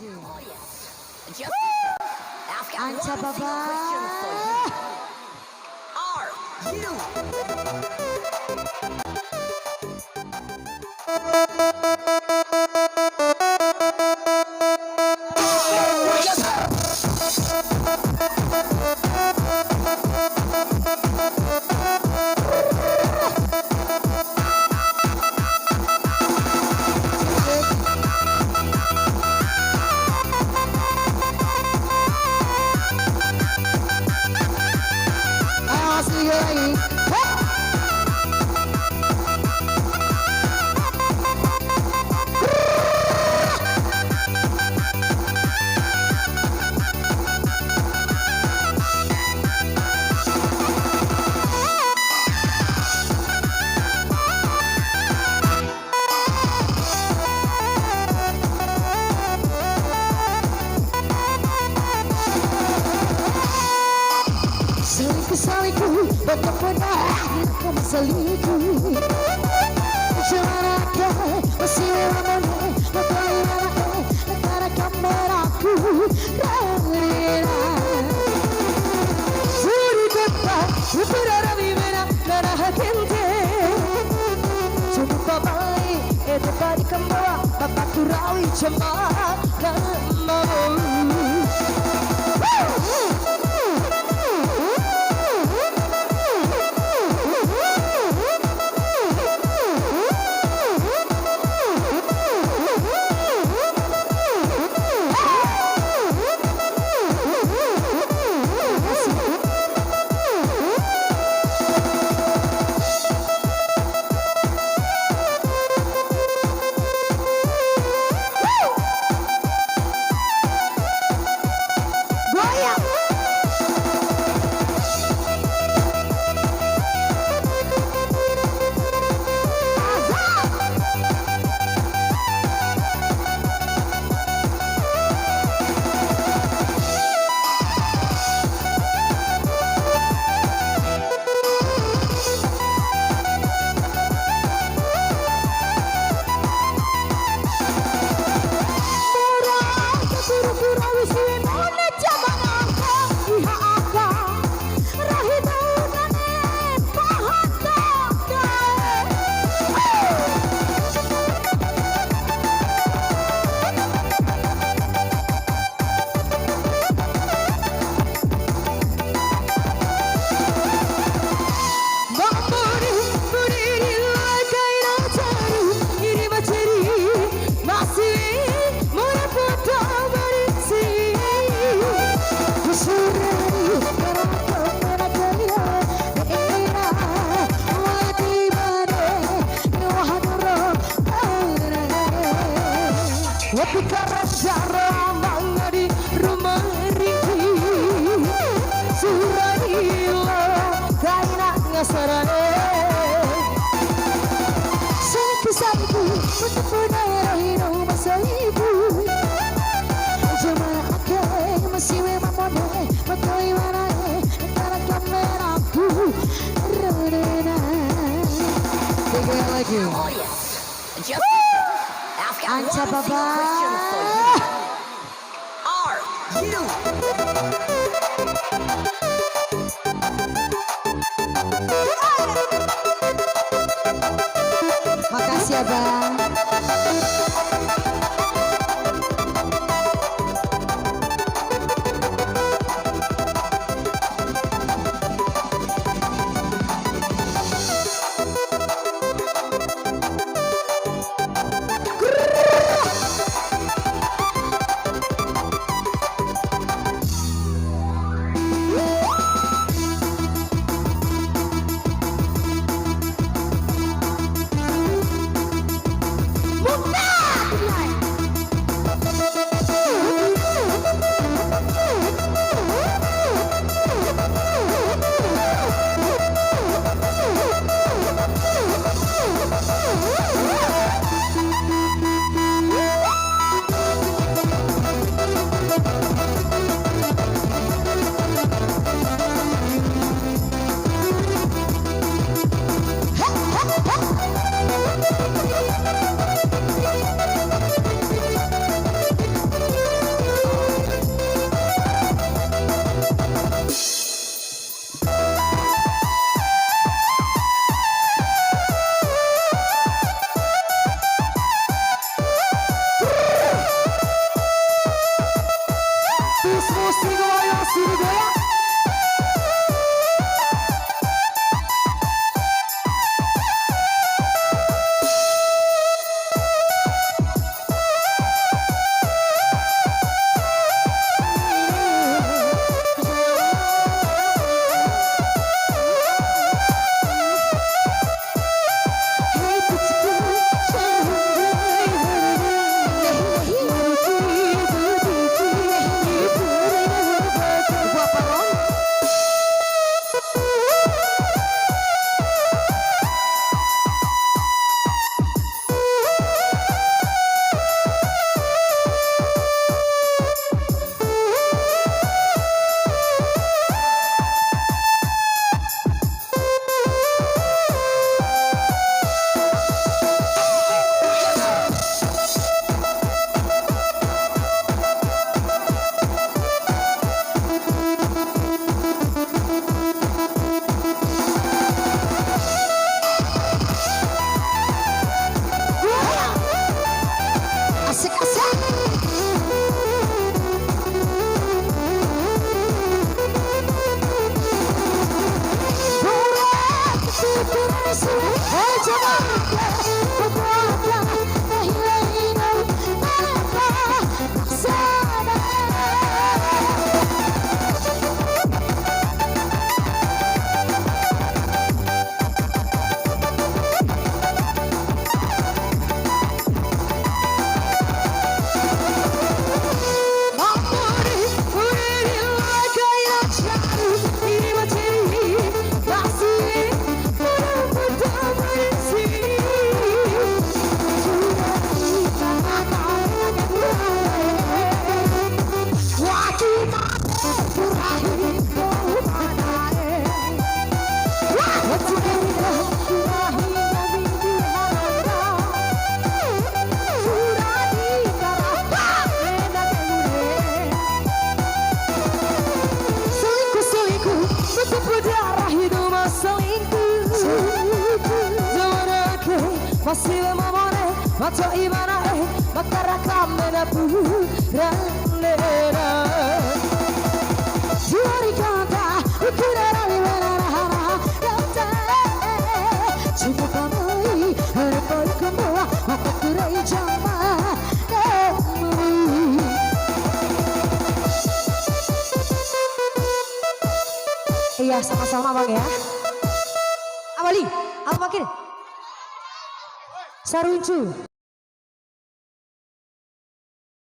lagu. Just I've got Anta one Baba. single question for you. Are you? Asli lagi. Selingkuh, bagaimana kamu selingkuh? Jalankan masih memandai, bagaimana negara kameraku Rangina Suri kota, utara bimena, darah kente Coba balik, itu tadi kembawa Bapak kurawi cemara namamu Oh yes. Just I've got Anta one Baba. single question for you. Are you? Makasih ya bang. masih memamone mato imana makara kamena puranera Tiari kata ukirara liwera kata Cuma kamai harapan kemua apa kurai jama Iya sama-sama bang ya. Abali, apa makin? Saruncu.